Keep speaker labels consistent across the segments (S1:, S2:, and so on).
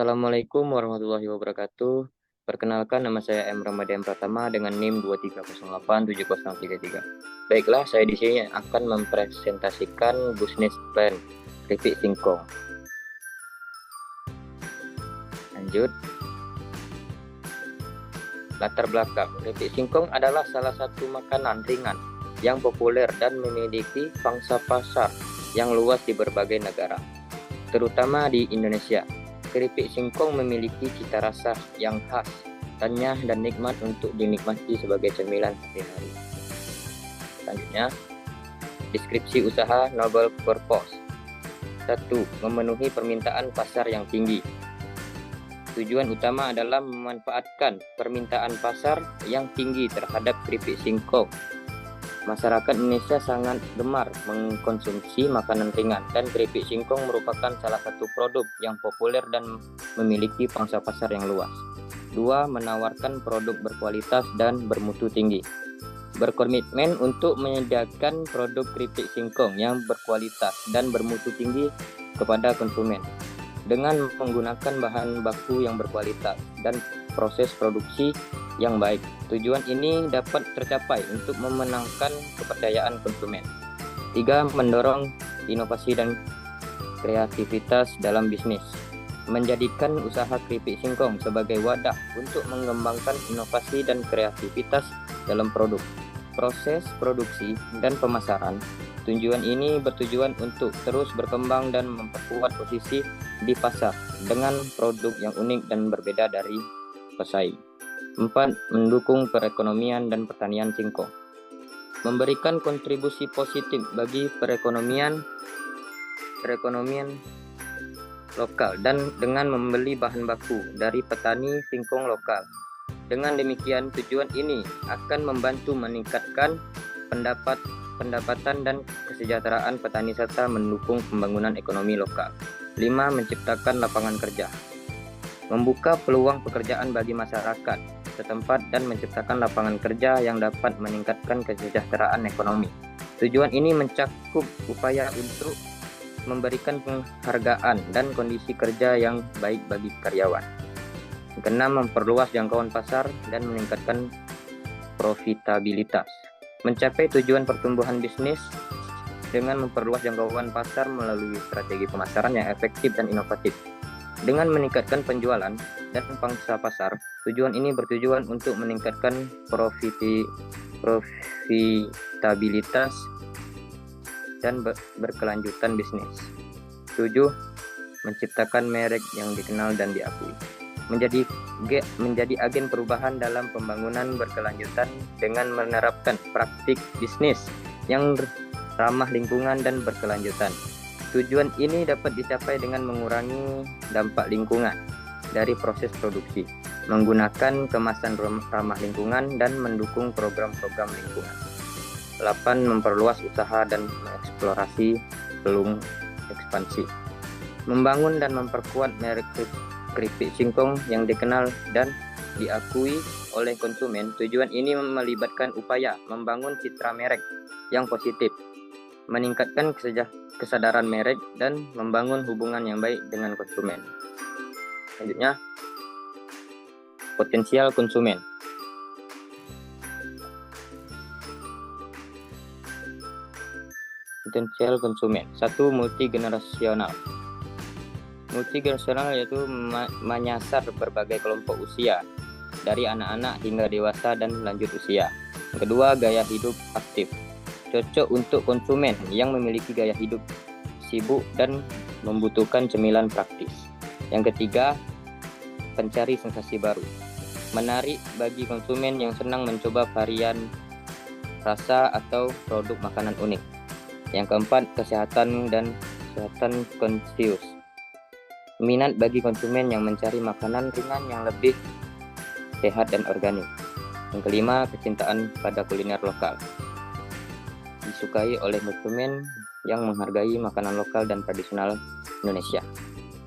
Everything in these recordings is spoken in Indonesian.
S1: Assalamualaikum warahmatullahi wabarakatuh. Perkenalkan, nama saya M. Ramadan Pratama dengan NIM 23087033. Baiklah, saya di sini akan mempresentasikan business plan keripik singkong. Lanjut. Latar belakang, keripik singkong adalah salah satu makanan ringan yang populer dan memiliki pangsa pasar yang luas di berbagai negara, terutama di Indonesia. Keripik singkong memiliki cita rasa yang khas, renyah dan nikmat untuk dinikmati sebagai cemilan sehari-hari. Selanjutnya, deskripsi usaha noble purpose. 1. Memenuhi permintaan pasar yang tinggi. Tujuan utama adalah memanfaatkan permintaan pasar yang tinggi terhadap keripik singkong. Masyarakat Indonesia sangat gemar mengkonsumsi makanan ringan, dan keripik singkong merupakan salah satu produk yang populer dan memiliki pangsa pasar yang luas. 2. Menawarkan produk berkualitas dan bermutu tinggi. Berkomitmen untuk menyediakan produk keripik singkong yang berkualitas dan bermutu tinggi kepada konsumen dengan menggunakan bahan baku yang berkualitas dan proses produksi yang baik. Tujuan ini dapat tercapai untuk memenangkan kepercayaan konsumen. 3. Mendorong inovasi dan kreativitas dalam bisnis. Menjadikan usaha keripik singkong sebagai wadah untuk mengembangkan inovasi dan kreativitas dalam produk, proses produksi, dan pemasaran. Tujuan ini bertujuan untuk terus berkembang dan memperkuat posisi di pasar dengan produk yang unik dan berbeda dari pesaing. 4. Mendukung perekonomian dan pertanian singkong. Memberikan kontribusi positif bagi perekonomian lokal dan dengan membeli bahan baku dari petani singkong lokal. Dengan demikian, tujuan ini akan membantu meningkatkan pendapatan dan kesejahteraan petani serta mendukung pembangunan ekonomi lokal. 5. Menciptakan lapangan kerja. Membuka peluang pekerjaan bagi masyarakat setempat dan menciptakan lapangan kerja yang dapat meningkatkan kesejahteraan ekonomi. Tujuan ini mencakup upaya untuk memberikan penghargaan dan kondisi kerja yang baik bagi karyawan. 6. Memperluas jangkauan pasar dan meningkatkan profitabilitas. Mencapai tujuan pertumbuhan bisnis dengan memperluas jangkauan pasar melalui strategi pemasaran yang efektif dan inovatif. Dengan meningkatkan penjualan dan pangsa pasar, tujuan ini bertujuan untuk meningkatkan profitabilitas dan berkelanjutan bisnis. 7. Menciptakan merek yang dikenal dan diakui. Menjadi agen perubahan dalam pembangunan berkelanjutan dengan menerapkan praktik bisnis yang ramah lingkungan dan berkelanjutan. Tujuan ini dapat dicapai dengan mengurangi dampak lingkungan dari proses produksi, menggunakan kemasan ramah lingkungan, dan mendukung program-program lingkungan. 8. Memperluas usaha dan mengeksplorasi peluang ekspansi. Membangun dan memperkuat merek keripik singkong yang dikenal dan diakui oleh konsumen. Tujuan ini melibatkan upaya membangun citra merek yang positif, meningkatkan kesadaran merek, dan membangun hubungan yang baik dengan konsumen. Selanjutnya, potensial konsumen. Potensial konsumen. 1. Multigenerasional. Multigenerasional yaitu menyasar berbagai kelompok usia, dari anak-anak hingga dewasa dan lanjut usia. Kedua, gaya hidup aktif. Cocok untuk konsumen yang memiliki gaya hidup sibuk dan membutuhkan cemilan praktis. Yang ketiga, pencari sensasi baru. Menarik bagi konsumen yang senang mencoba varian rasa atau produk makanan unik. Yang keempat, kesehatan konsius. Minat bagi konsumen yang mencari makanan ringan yang lebih sehat dan organik. Yang kelima, kecintaan pada kuliner lokal. Disukai oleh konsumen yang menghargai makanan lokal dan tradisional Indonesia.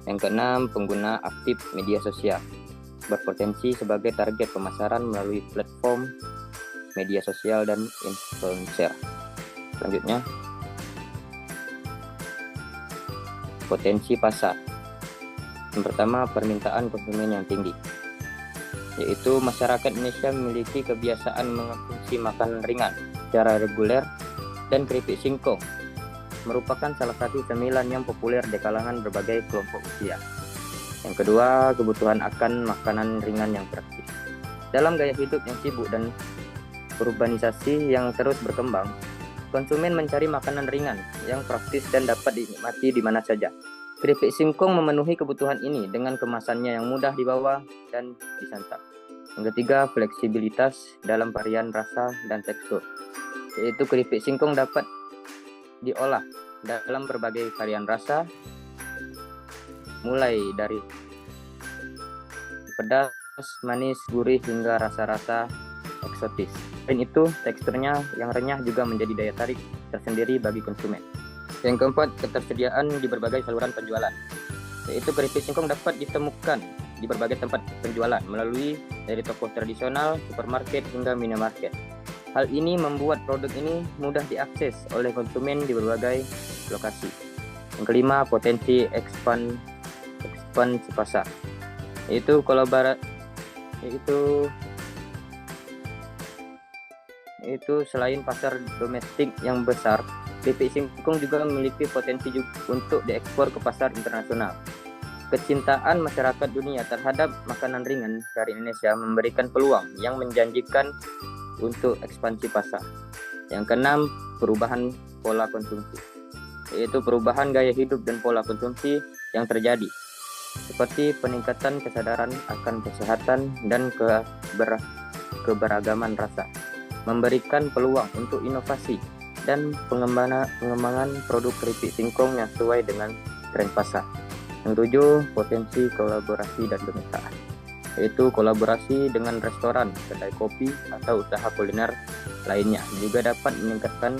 S1: Yang keenam, pengguna aktif media sosial. Berpotensi sebagai target pemasaran melalui platform media sosial dan influencer. Selanjutnya, potensi pasar. Yang pertama, permintaan konsumen yang tinggi, yaitu masyarakat Indonesia memiliki kebiasaan mengonsumsi makanan ringan secara reguler, dan keripik singkong merupakan salah satu cemilan yang populer di kalangan berbagai kelompok usia. Yang kedua, kebutuhan akan makanan ringan yang praktis. Dalam gaya hidup yang sibuk dan urbanisasi yang terus berkembang, konsumen mencari makanan ringan yang praktis dan dapat dinikmati di mana saja. Keripik singkong memenuhi kebutuhan ini dengan kemasannya yang mudah dibawa dan disantap. Yang ketiga, fleksibilitas dalam varian rasa dan tekstur, yaitu keripik singkong dapat diolah dalam berbagai varian rasa, mulai dari pedas, manis, gurih, hingga rasa-rasa eksotis. Selain itu, teksturnya yang renyah juga menjadi daya tarik tersendiri bagi konsumen. Yang keempat, ketersediaan di berbagai saluran penjualan, yaitu keripik singkong dapat ditemukan di berbagai tempat penjualan melalui dari toko tradisional, supermarket, hingga minimarket. Hal ini membuat produk ini mudah diakses oleh konsumen di berbagai lokasi. Yang kelima, potensi ekspansi pasar, yaitu selain pasar domestik yang besar, keripik singkong juga memiliki potensi untuk diekspor ke pasar internasional. Kecintaan masyarakat dunia terhadap makanan ringan dari Indonesia memberikan peluang yang menjanjikan untuk ekspansi pasar. Yang keenam, perubahan pola konsumsi, yaitu perubahan gaya hidup dan pola konsumsi yang terjadi, seperti peningkatan kesadaran akan kesehatan dan keberagaman rasa, memberikan peluang untuk inovasi dan pengembangan produk keripik singkong yang sesuai dengan tren pasar. Yang tujuh, potensi kolaborasi dan kemitraan, yaitu kolaborasi dengan restoran, kedai kopi, atau usaha kuliner lainnya juga dapat meningkatkan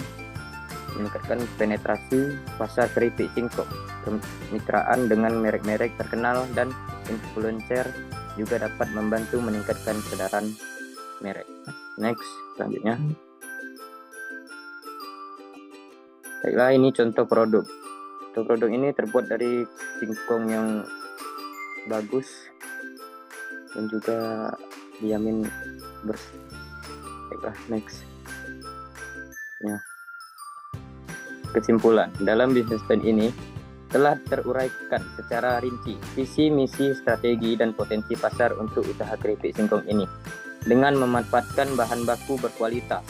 S1: penetrasi pasar keripik singkong. Kemitraan dengan merek-merek terkenal dan influencer juga dapat membantu meningkatkan kesadaran merek. Next, selanjutnya. Baiklah, ini contoh produk. Contoh produk ini terbuat dari singkong yang bagus dan juga dijamin bersih. Baiklah, next. Ya. Kesimpulan, dalam bisnis plan ini telah teruraikan secara rinci visi, misi, strategi, dan potensi pasar untuk usaha keripik singkong ini dengan memanfaatkan bahan baku berkualitas,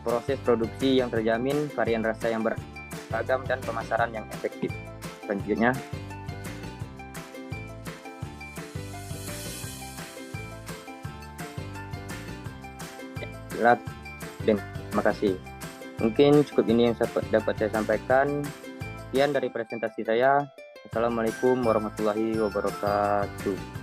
S1: proses produksi yang terjamin, varian rasa yang beragam, dan pemasaran yang efektif. Selanjutnya, terima kasih. Mungkin cukup ini yang dapat saya sampaikan. Sekian dari presentasi saya. Assalamualaikum warahmatullahi wabarakatuh.